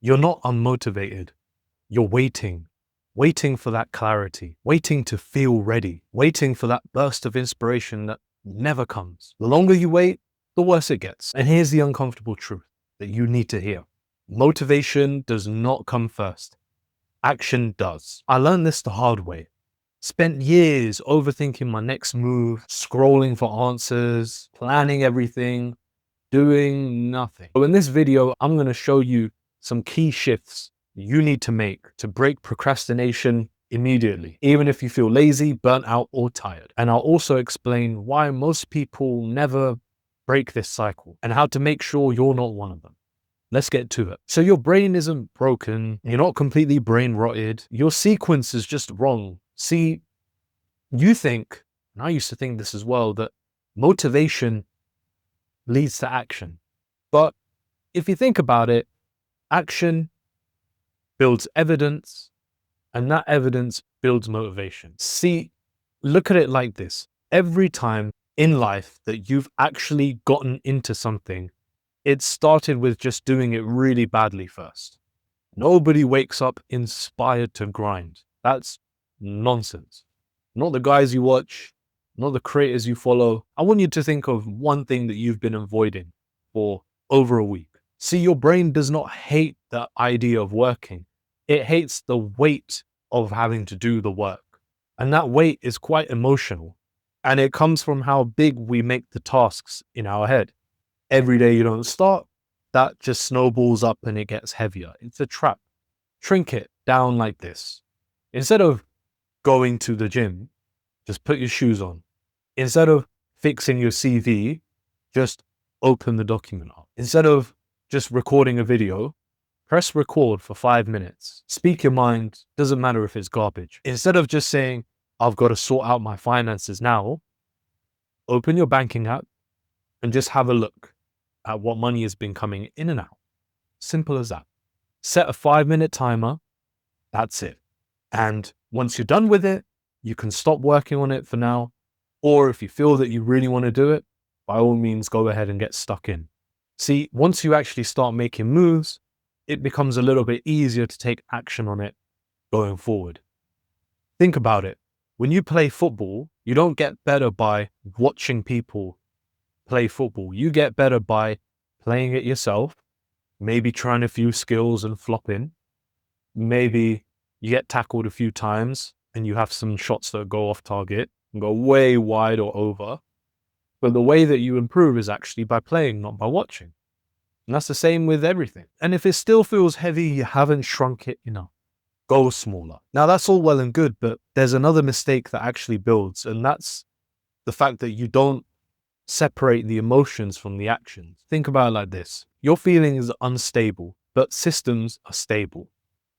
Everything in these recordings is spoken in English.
You're not unmotivated. You're waiting for that clarity, waiting to feel ready, waiting for that burst of inspiration that never comes. The longer you wait, the worse it gets. And here's the uncomfortable truth that you need to hear. Motivation does not come first. Action does. I learned this the hard way. Spent years overthinking my next move, scrolling for answers, planning everything, doing nothing. So in this video, I'm going to show you some key shifts you need to make to break procrastination immediately, even if you feel lazy, burnt out, or tired. And I'll also explain why most people never break this cycle and how to make sure you're not one of them. Let's get to it. So your brain isn't broken. You're not completely brain rotted. Your sequence is just wrong. See, you think, and I used to think this as well, that motivation leads to action. But if you think about it, action builds evidence, and that evidence builds motivation. See, look at it like this. Every time in life that you've actually gotten into something, it started with just doing it really badly first. Nobody wakes up inspired to grind. That's nonsense. Not the guys you watch, not the creators you follow. I want you to think of one thing that you've been avoiding for over a week. See, your brain does not hate the idea of working. It hates the weight of having to do the work. And that weight is quite emotional. And it comes from how big we make the tasks in our head. Every day you don't start, that just snowballs up and it gets heavier. It's a trap. Shrink it down like this. Instead of going to the gym, just put your shoes on. Instead of fixing your CV, just open the document up. Instead of just recording a video, press record for 5 minutes. Speak your mind, doesn't matter if it's garbage. Instead of just saying, I've got to sort out my finances now, open your banking app and just have a look at what money has been coming in and out. Simple as that. Set a 5-minute timer. That's it. And once you're done with it, you can stop working on it for now. Or if you feel that you really want to do it, by all means, go ahead and get stuck in. See, once you actually start making moves, it becomes a little bit easier to take action on it going forward. Think about it. When you play football, you don't get better by watching people play football. You get better by playing it yourself, maybe trying a few skills and flopping. Maybe you get tackled a few times and you have some shots that go off target and go way wide or over. But the way that you improve is actually by playing, not by watching. And that's the same with everything. And if it still feels heavy, you haven't shrunk it enough. Go smaller. Now that's all well and good, but there's another mistake that actually builds, and that's the fact that you don't separate the emotions from the actions. Think about it like this. Your feelings are unstable, but systems are stable.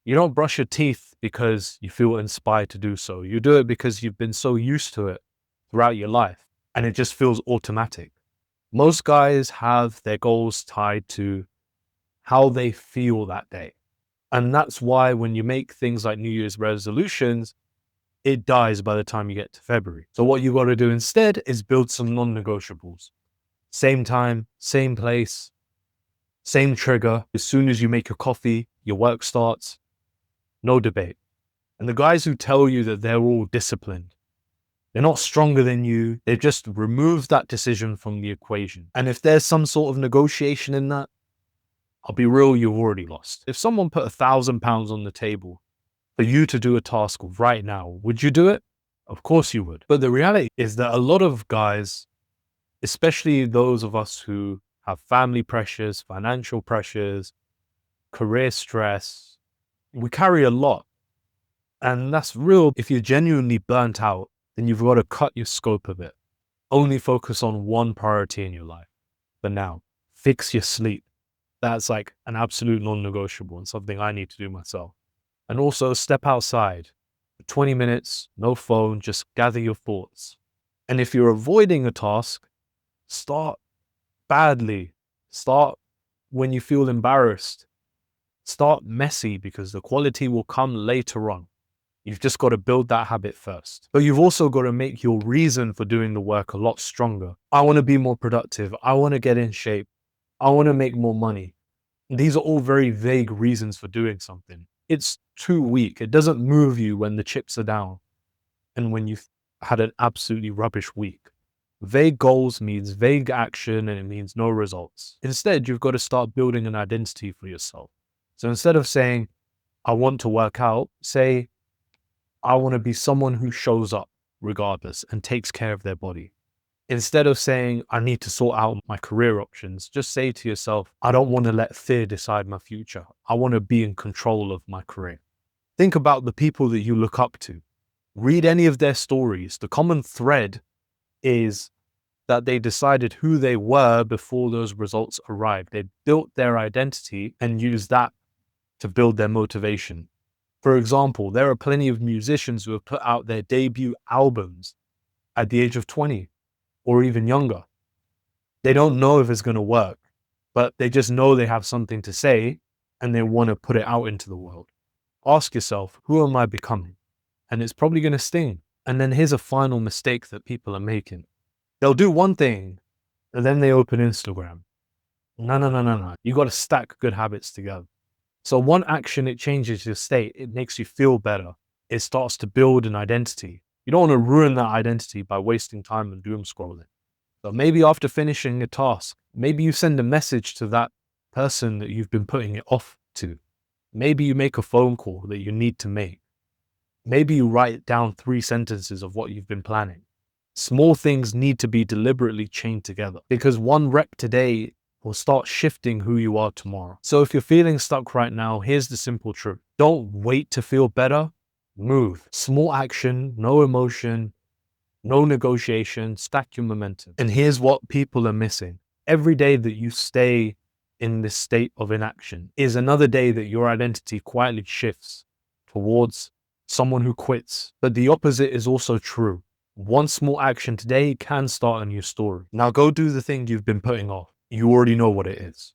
You don't brush your teeth because you feel inspired to do so. You do it because you've been so used to it throughout your life, and it just feels automatic. Most guys have their goals tied to how they feel that day. And that's why when you make things like New Year's resolutions, it dies by the time you get to February. So what you got to do instead is build some non-negotiables. Same time, same place, same trigger. As soon as you make your coffee, your work starts. No debate. And the guys who tell you that they're all disciplined, they're not stronger than you. They've just removed that decision from the equation. And if there's some sort of negotiation in that, I'll be real, you've already lost. If someone put £1,000 on the table for you to do a task right now, would you do it? Of course you would. But the reality is that a lot of guys, especially those of us who have family pressures, financial pressures, career stress, we carry a lot. And that's real. If you're genuinely burnt out, then you've got to cut your scope a bit. Only focus on one priority in your life. For now, fix your sleep. That's like an absolute non-negotiable and something I need to do myself. And also step outside for 20 minutes, no phone, just gather your thoughts. And if you're avoiding a task, start badly. Start when you feel embarrassed. Start messy because the quality will come later on. You've just got to build that habit first. But you've also got to make your reason for doing the work a lot stronger. I want to be more productive. I want to get in shape. I want to make more money. These are all very vague reasons for doing something. It's too weak. It doesn't move you when the chips are down and when you've had an absolutely rubbish week. Vague goals means vague action and it means no results. Instead, you've got to start building an identity for yourself. So instead of saying, I want to work out, say, I want to be someone who shows up regardless and takes care of their body. Instead of saying, I need to sort out my career options, just say to yourself, I don't want to let fear decide my future. I want to be in control of my career. Think about the people that you look up to. Read any of their stories. The common thread is that they decided who they were before those results arrived. They built their identity and used that to build their motivation. For example, there are plenty of musicians who have put out their debut albums at the age of 20 or even younger. They don't know if it's going to work, but they just know they have something to say and they want to put it out into the world. Ask yourself, who am I becoming? And it's probably going to sting. And then here's a final mistake that people are making. They'll do one thing and then they open Instagram. No. You got to stack good habits together. So one action, it changes your state. It makes you feel better. It starts to build an identity. You don't want to ruin that identity by wasting time on doom scrolling. So maybe after finishing a task, maybe you send a message to that person that you've been putting it off to. Maybe you make a phone call that you need to make. Maybe you write down 3 sentences of what you've been planning. Small things need to be deliberately chained together because one rep today will start shifting who you are tomorrow. So if you're feeling stuck right now, here's the simple truth. Don't wait to feel better. Move. Small action, no emotion, no negotiation, stack your momentum. And here's what people are missing. Every day that you stay in this state of inaction is another day that your identity quietly shifts towards someone who quits. But the opposite is also true. One small action today can start a new story. Now go do the thing you've been putting off. You already know what it is.